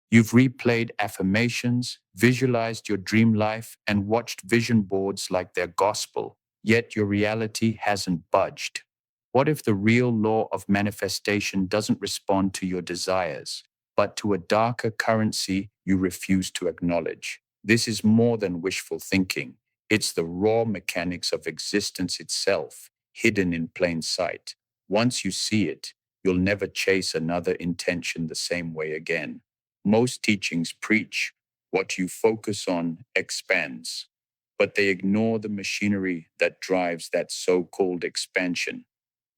You've replayed affirmations, visualized your dream life, and watched vision boards like their gospel, yet your reality hasn't budged. What if the real law of manifestation doesn't respond to your desires, but to a darker currency you refuse to acknowledge? This is more than wishful thinking. It's the raw mechanics of existence itself, hidden in plain sight. Once you see it, you'll never chase another intention the same way again. Most teachings preach what you focus on expands, but they ignore the machinery that drives that so called expansion.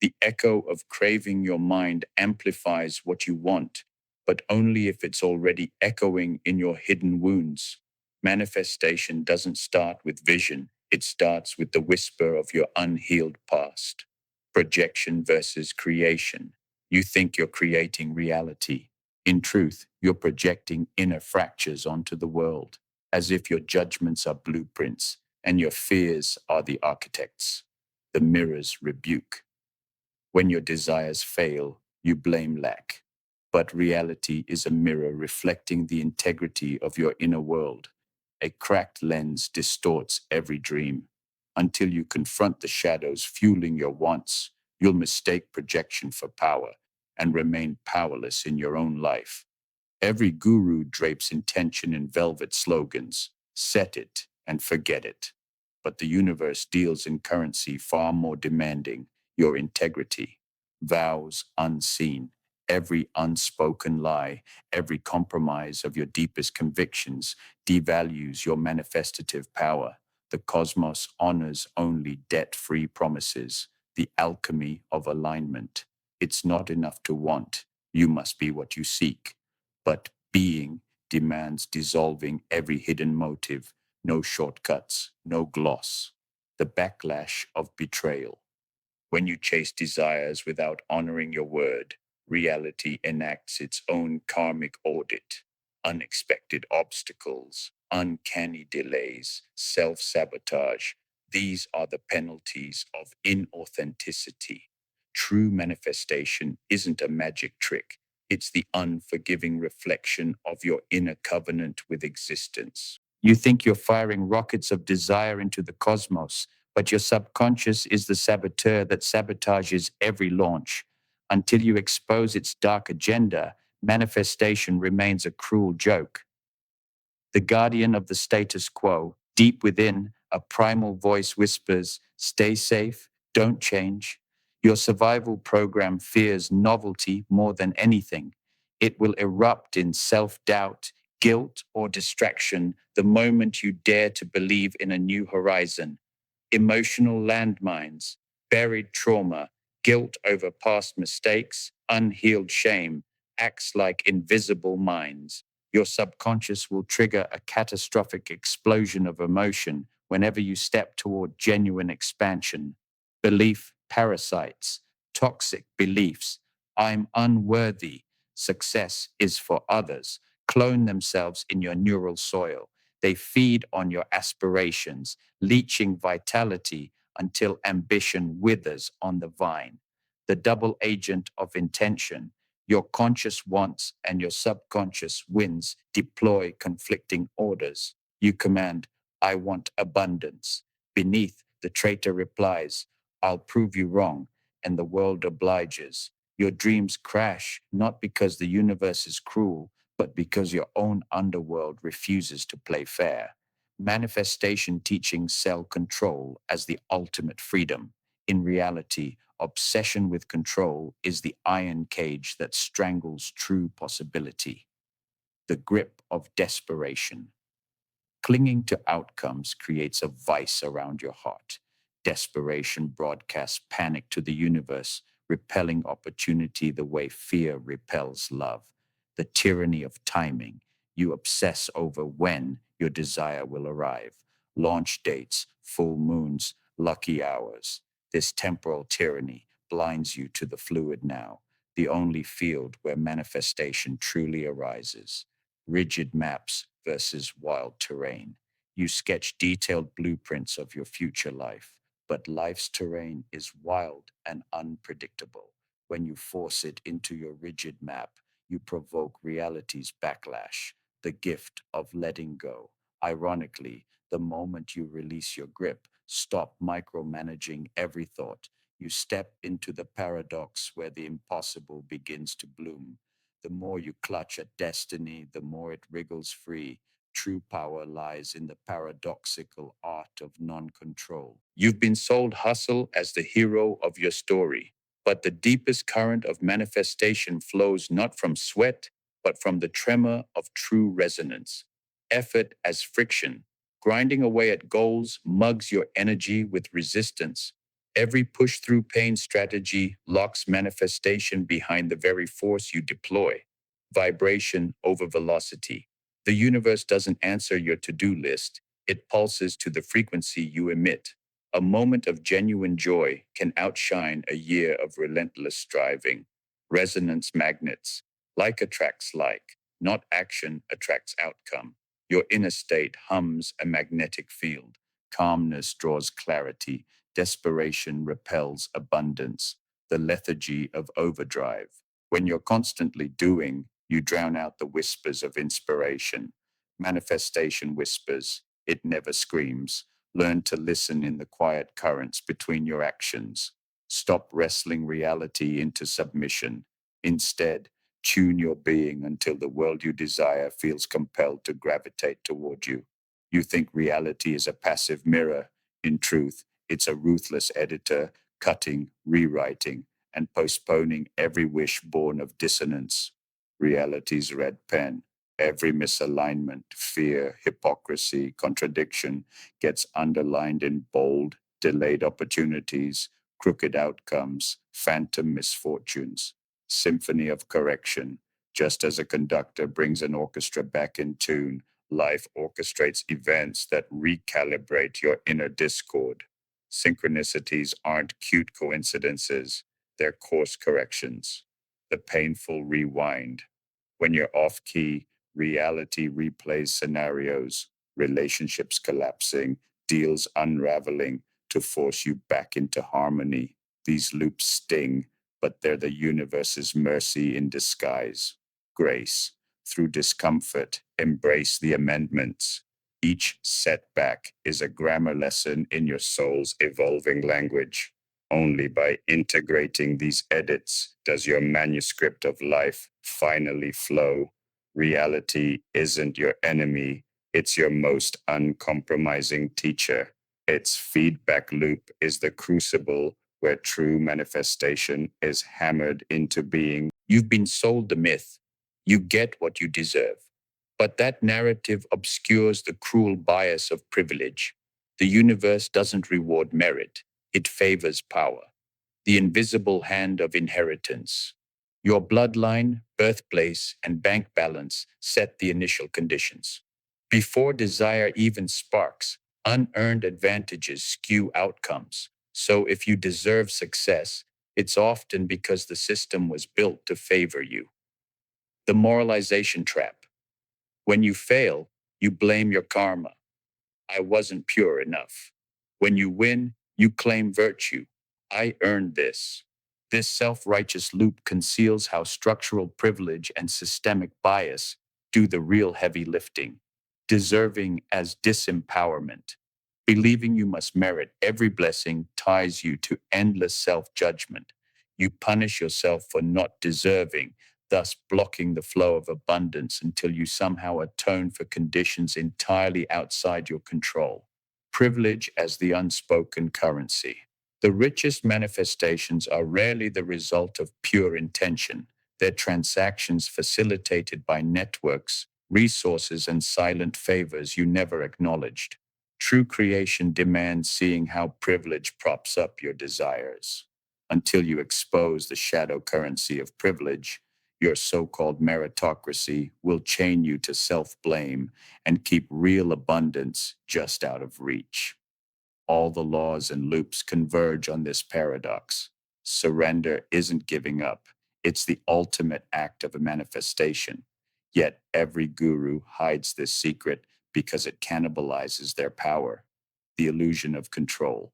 The echo of craving your mind amplifies what you want, but only if it's already echoing in your hidden wounds. Manifestation doesn't start with vision, it starts with the whisper of your unhealed past. Projection versus creation. You think you're creating reality. In truth, you're projecting inner fractures onto the world, as if your judgments are blueprints and your fears are the architects. The mirror's rebuke. When your desires fail, you blame lack. But reality is a mirror reflecting the integrity of your inner world. A cracked lens distorts every dream. Until you confront the shadows fueling your wants, you'll mistake projection for power and remain powerless in your own life. Every guru drapes intention in velvet slogans: set it and forget it. But the universe deals in currency far more demanding: your integrity. Vows unseen, every unspoken lie, every compromise of your deepest convictions devalues your manifestative power. The cosmos honors only debt free promises, the alchemy of alignment. It's not enough to want, you must be what you seek. But being demands dissolving every hidden motive, no shortcuts, no gloss. The backlash of betrayal. When you chase desires without honoring your word, reality enacts its own karmic audit. Unexpected obstacles, uncanny delays, self sabotage. These are the penalties of inauthenticity. True manifestation isn't a magic trick, it's the unforgiving reflection of your inner covenant with existence. You think you're firing rockets of desire into the cosmos, but your subconscious is the saboteur that sabotages every launch. Until you expose its dark agenda, manifestation remains a cruel joke. The guardian of the status quo. Deep within, a primal voice whispers, stay safe, don't change. Your survival program fears novelty more than anything. It will erupt in self doubt, guilt, or distraction the moment you dare to believe in a new horizon. Emotional landmines, buried trauma, guilt over past mistakes, unhealed shame acts like invisible mines. Your subconscious will trigger a catastrophic explosion of emotion whenever you step toward genuine expansion. Belief parasites, toxic beliefs. I'm unworthy. Success is for others. Clone themselves in your neural soil. They feed on your aspirations, leaching vitality until ambition withers on the vine. The double agent of intention. Your conscious wants and your subconscious wins deploy conflicting orders. You command, I want abundance. Beneath, the traitor replies, I'll prove you wrong, and the world obliges. Your dreams crash not because the universe is cruel, but because your own underworld refuses to play fair. Manifestation teachings sell control as the ultimate freedom. In reality, obsession with control is the iron cage that strangles true possibility. The grip of desperation. Clinging to outcomes creates a vice around your heart. Desperation broadcasts panic to the universe, repelling opportunity the way fear repels love. The tyranny of timing. You obsess over when your desire will arrive. Launch dates, full moons, lucky hours. This temporal tyranny blinds you to the fluid now, the only field where manifestation truly arises. Rigid maps versus wild terrain. You sketch detailed blueprints of your future life, but life's terrain is wild and unpredictable. When you force it into your rigid map, you provoke reality's backlash, the gift of letting go. Ironically, the moment you release your grip, stop micromanaging every thought, you step into the paradox where the impossible begins to bloom. The more you clutch at destiny, the more it wriggles free. True power lies in the paradoxical art of non control. You've been sold hustle as the hero of your story, but the deepest current of manifestation flows not from sweat, but from the tremor of true resonance. Effort as friction, grinding away at goals, mugs your energy with resistance. Every push through pain strategy locks manifestation behind the very force you deploy. Vibration over velocity. The universe doesn't answer your to do list, it pulses to the frequency you emit. A moment of genuine joy can outshine a year of relentless striving. Resonance magnets. Like attracts like, not action attracts outcome. Your inner state hums a magnetic field. Calmness draws clarity. Desperation repels abundance. The lethargy of overdrive. When you're constantly doing, you drown out the whispers of inspiration. Manifestation whispers, it never screams. Learn to listen in the quiet currents between your actions. Stop wrestling reality into submission. Instead, tune your being until the world you desire feels compelled to gravitate toward you. You think reality is a passive mirror. In truth, it's a ruthless editor, cutting, rewriting, and postponing every wish born of dissonance. Reality's red pen, every misalignment, fear, hypocrisy, contradiction gets underlined in bold, delayed opportunities, crooked outcomes, phantom misfortunes, symphony of correction. Just as a conductor brings an orchestra back in tune, life orchestrates events that recalibrate your inner discord. Synchronicities aren't cute coincidences, they're course corrections. The painful rewind. When you're off key, reality replays scenarios, relationships collapsing, deals unraveling to force you back into harmony. These loops sting, but they're the universe's mercy in disguise. Grace. Through discomfort, embrace the amendments. Each setback is a grammar lesson in your soul's evolving language. Only by integrating these edits does your manuscript of life finally flow. Reality isn't your enemy, it's your most uncompromising teacher. Its feedback loop is the crucible where true manifestation is hammered into being. You've been sold the myth. You get what you deserve. But that narrative obscures the cruel bias of privilege. The universe doesn't reward merit, it favors power, the invisible hand of inheritance. Your bloodline, birthplace, and bank balance set the initial conditions. Before desire even sparks, unearned advantages skew outcomes. So if you deserve success, it's often because the system was built to favor you. The moralization trap. When you fail, you blame your karma. I wasn't pure enough. When you win, you claim virtue. I earned this. This self righteous loop conceals how structural privilege and systemic bias do the real heavy lifting, deserving as disempowerment. Believing you must merit every blessing ties you to endless self judgment. You punish yourself for not deserving, thus blocking the flow of abundance until you somehow atone for conditions entirely outside your control. Privilege as the unspoken currency. The richest manifestations are rarely the result of pure intention. They're transactions facilitated by networks, resources, and silent favors you never acknowledged. True creation demands seeing how privilege props up your desires. Until you expose the shadow currency of privilege, your so called meritocracy will chain you to self blame and keep real abundance just out of reach. All the laws and loops converge on this paradox. Surrender isn't giving up, it's the ultimate act of a manifestation. Yet every guru hides this secret because it cannibalizes their power. The illusion of control.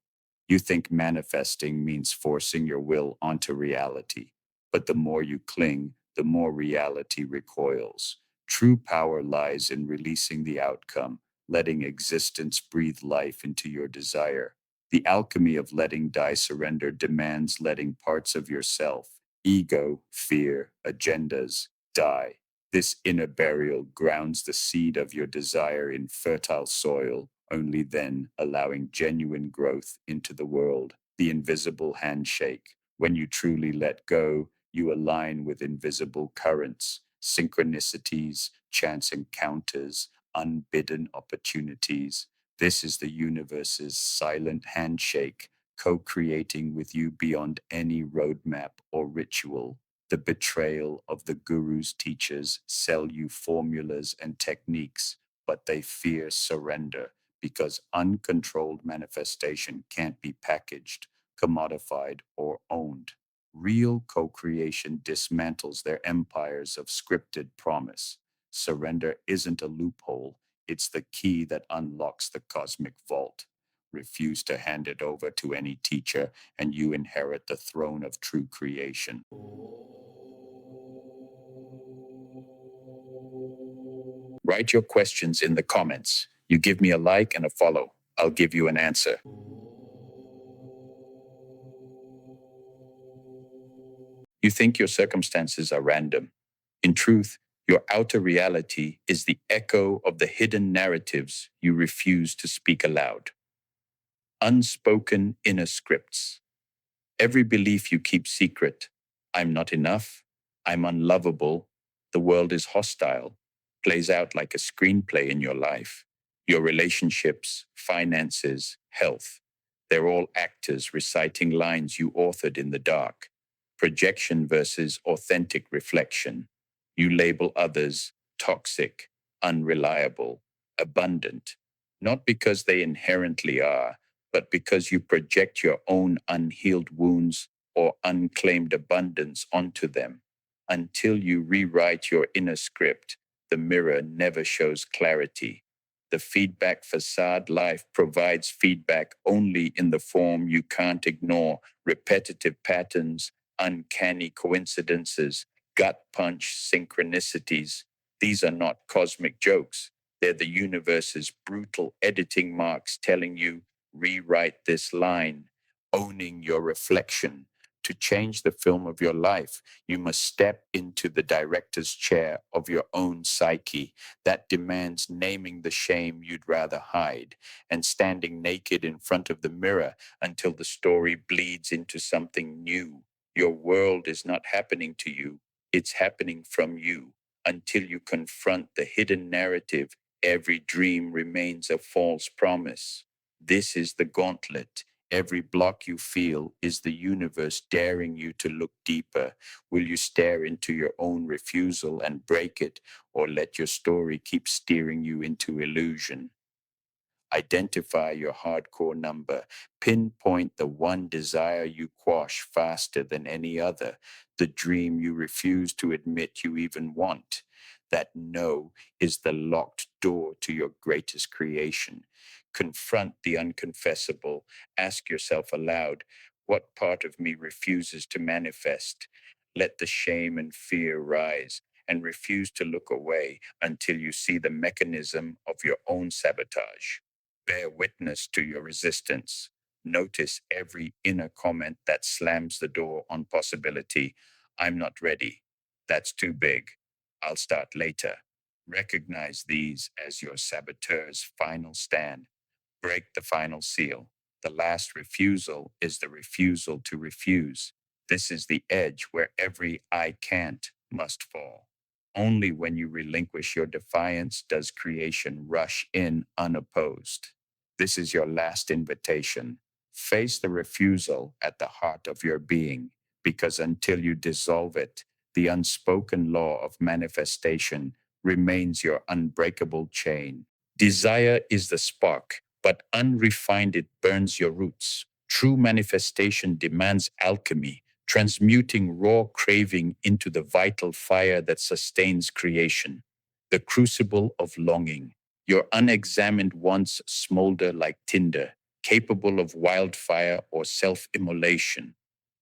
You think manifesting means forcing your will onto reality, but the more you cling, the more reality recoils. True power lies in releasing the outcome, letting existence breathe life into your desire. The alchemy of letting die surrender demands letting parts of yourself, ego, fear, agendas, die. This inner burial grounds the seed of your desire in fertile soil, only then allowing genuine growth into the world. The invisible handshake. When you truly let go, you align with invisible currents, synchronicities, chance encounters, unbidden opportunities. This is the universe's silent handshake, co creating with you beyond any roadmap or ritual. The betrayal of the guru's teachers sell you formulas and techniques, but they fear surrender because uncontrolled manifestation can't be packaged, commodified, or owned. Real co creation dismantles their empires of scripted promise. Surrender isn't a loophole, it's the key that unlocks the cosmic vault. Refuse to hand it over to any teacher, and you inherit the throne of true creation. Write your questions in the comments. You give me a like and a follow. I'll give you an answer. You think your circumstances are random. In truth, your outer reality is the echo of the hidden narratives you refuse to speak aloud. Unspoken inner scripts. Every belief you keep secret, I'm not enough, I'm unlovable, the world is hostile, plays out like a screenplay in your life. Your relationships, finances, health, they're all actors reciting lines you authored in the dark. Projection versus authentic reflection. You label others toxic, unreliable, abundant, not because they inherently are, but because you project your own unhealed wounds or unclaimed abundance onto them. Until you rewrite your inner script, the mirror never shows clarity. The feedback facade life provides feedback only in the form you can't ignore: repetitive patterns, uncanny coincidences, gut punch synchronicities. These are not cosmic jokes. They're the universe's brutal editing marks telling you, rewrite this line. Owning your reflection. To change the film of your life, you must step into the director's chair of your own psyche. That demands naming the shame you'd rather hide and standing naked in front of the mirror until the story bleeds into something new. Your world is not happening to you, it's happening from you. Until you confront the hidden narrative, every dream remains a false promise. This is the gauntlet. Every block you feel is the universe daring you to look deeper. Will you stare into your own refusal and break it, or let your story keep steering you into illusion? Identify your hardcore number. Pinpoint the one desire you quash faster than any other, the dream you refuse to admit you even want. That no is the locked door to your greatest creation. Confront the unconfessable. Ask yourself aloud, what part of me refuses to manifest? Let the shame and fear rise, and refuse to look away until you see the mechanism of your own sabotage. Bear witness to your resistance. Notice every inner comment that slams the door on possibility. I'm not ready. That's too big. I'll start later. Recognize these as your saboteur's final stand. Break the final seal. The last refusal is the refusal to refuse. This is the edge where every I can't must fall. Only when you relinquish your defiance does creation rush in unopposed. This is your last invitation. Face the refusal at the heart of your being, because until you dissolve it, the unspoken law of manifestation remains your unbreakable chain. Desire is the spark, but unrefined it burns your roots. True manifestation demands alchemy, transmuting raw craving into the vital fire that sustains creation. The crucible of longing. Your unexamined wants smolder like tinder, capable of wildfire or self immolation.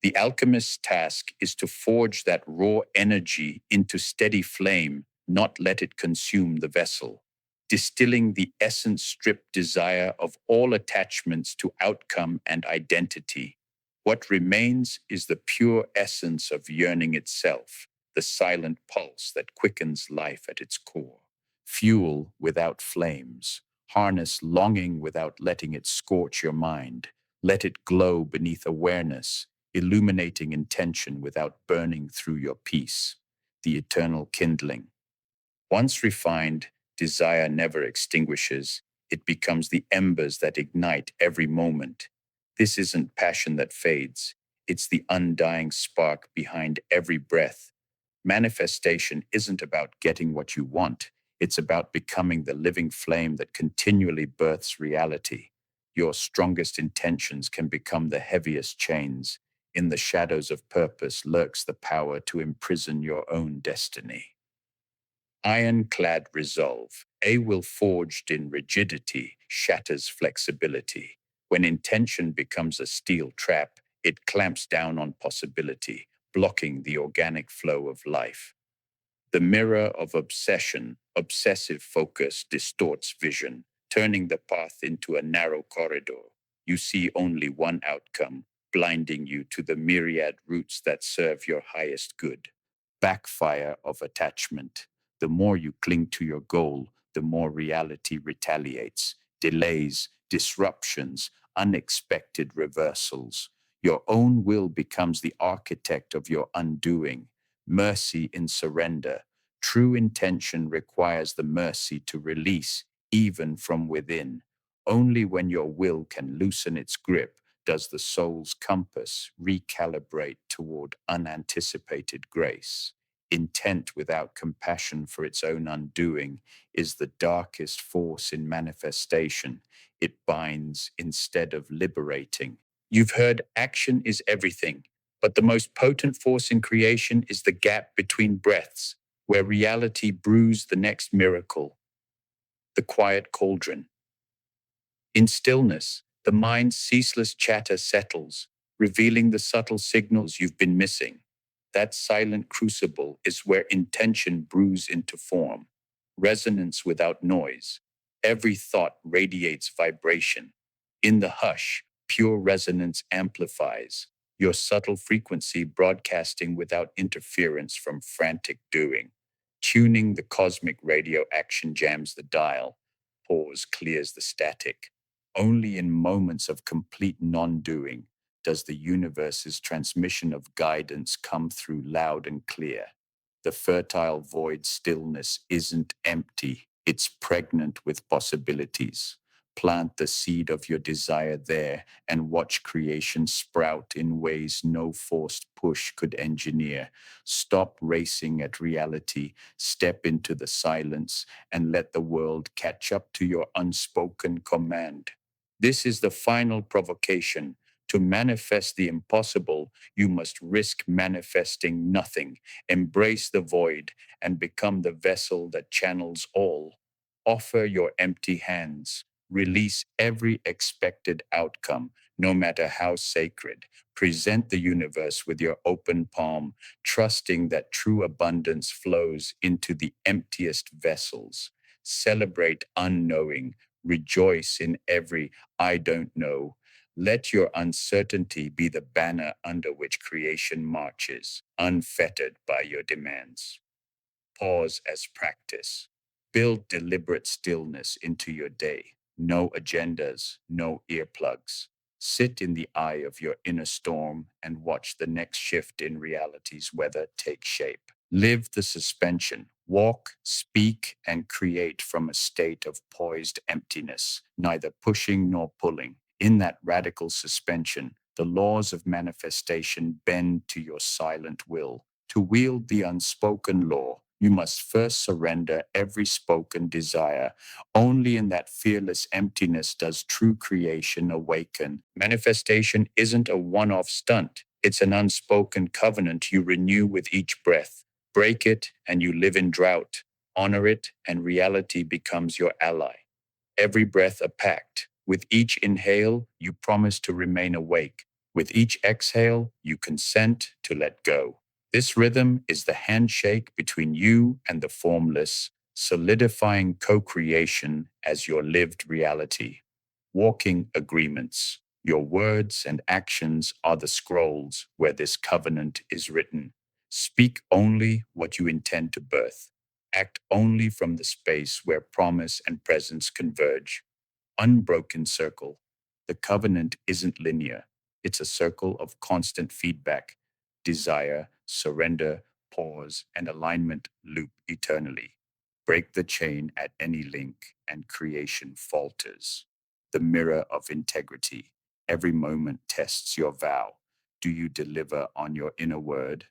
The alchemist's task is to forge that raw energy into steady flame, not let it consume the vessel, distilling the essence stripped desire of all attachments to outcome and identity. What remains is the pure essence of yearning itself, the silent pulse that quickens life at its core. Fuel without flames, harness longing without letting it scorch your mind. Let it glow beneath awareness, illuminating intention without burning through your peace. The eternal kindling. Once refined, desire never extinguishes. It becomes the embers that ignite every moment. This isn't passion that fades. It's the undying spark behind every breath. Manifestation isn't about getting what you want. It's about becoming the living flame that continually births reality. Your strongest intentions can become the heaviest chains. In the shadows of purpose lurks the power to imprison your own destiny. Ironclad resolve, a will forged in rigidity shatters flexibility. When intention becomes a steel trap, it clamps down on possibility, blocking the organic flow of life. The mirror of obsession, obsessive focus distorts vision, turning the path into a narrow corridor. You see only one outcome, blinding you to the myriad routes that serve your highest good. Backfire of attachment. The more you cling to your goal, the more reality retaliates. Delays, disruptions, unexpected reversals. Your own will becomes the architect of your undoing. Mercy in surrender. True intention requires the mercy to release, even from within. Only when your will can loosen its grip does the soul's compass recalibrate toward unanticipated grace. Intent without compassion for its own undoing is the darkest force in manifestation. It binds instead of liberating. You've heard action is everything, but the most potent force in creation is the gap between breaths, where reality brews the next miracle, the quiet cauldron. In stillness, the mind's ceaseless chatter settles, revealing the subtle signals you've been missing. That silent crucible is where intention brews into form, resonance without noise. Every thought radiates vibration. In the hush, pure resonance amplifies, your subtle frequency broadcasting without interference from frantic doing. Tuning the cosmic radio action jams the dial, pause clears the static. Only in moments of complete non doing does the universe's transmission of guidance come through loud and clear. The fertile void stillness isn't empty, it's pregnant with possibilities. Plant the seed of your desire there and watch creation sprout in ways no forced push could engineer. Stop racing at reality, step into the silence, and let the world catch up to your unspoken command. This is the final provocation. To manifest the impossible, you must risk manifesting nothing, embrace the void, and become the vessel that channels all. Offer your empty hands. Release every expected outcome, no matter how sacred. Present the universe with your open palm, trusting that true abundance flows into the emptiest vessels. Celebrate unknowing. Rejoice in every I don't know. Let your uncertainty be the banner under which creation marches, unfettered by your demands. Pause as practice. Build deliberate stillness into your day. No agendas, no earplugs. Sit in the eye of your inner storm and watch the next shift in reality's weather take shape. Live the suspension. Walk, speak, and create from a state of poised emptiness, neither pushing nor pulling. In that radical suspension, the laws of manifestation bend to your silent will. To wield the unspoken law, you must first surrender every spoken desire. Only in that fearless emptiness does true creation awaken. Manifestation isn't a one off stunt, it's an unspoken covenant you renew with each breath. Break it, and you live in drought. Honor it, and reality becomes your ally. Every breath a pact. With each inhale, you promise to remain awake. With each exhale, you consent to let go. This rhythm is the handshake between you and the formless, solidifying co creation as your lived reality. Walking agreements. Your words and actions are the scrolls where this covenant is written. Speak only what you intend to birth. Act only from the space where promise and presence converge. Unbroken circle. The covenant isn't linear, it's a circle of constant feedback, desire, surrender, pause, and alignment loop eternally. Break the chain at any link, and creation falters. The mirror of integrity. Every moment tests your vow. Do you deliver on your inner word?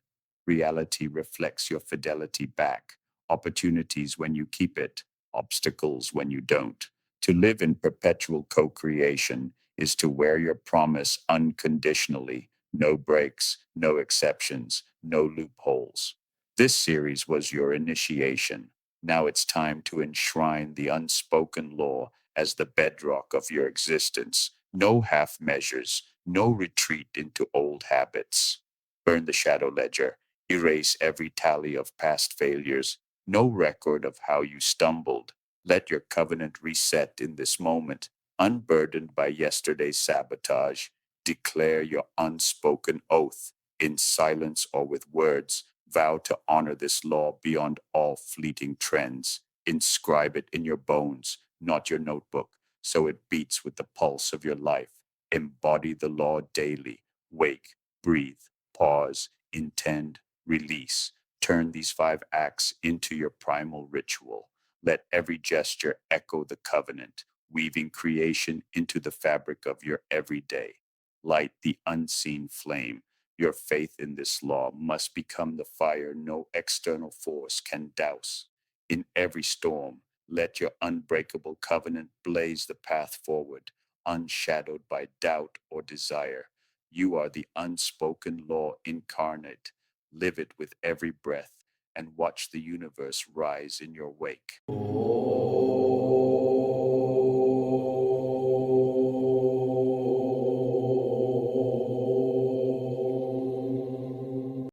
Reality reflects your fidelity back. Opportunities when you keep it, obstacles when you don't. To live in perpetual co creation is to wear your promise unconditionally. No breaks, no exceptions, no loopholes. This series was your initiation. Now it's time to enshrine the unspoken law as the bedrock of your existence. No half measures, no retreat into old habits. Burn the shadow ledger, erase every tally of past failures, no record of how you stumbled. Let your covenant reset in this moment, unburdened by yesterday's sabotage. Declare your unspoken oath in silence or with words. Vow to honor this law beyond all fleeting trends. Inscribe it in your bones, not your notebook, so it beats with the pulse of your life. Embody the law daily. Wake, breathe, pause, intend, release. Turn these 5 acts into your primal ritual. Let every gesture echo the covenant, weaving creation into the fabric of your everyday. Light the unseen flame. Your faith in this law must become the fire no external force can douse. In every storm, let your unbreakable covenant blaze the path forward, unshadowed by doubt or desire. You are the unspoken law incarnate. Live it with every breath and watch the universe rise in your wake.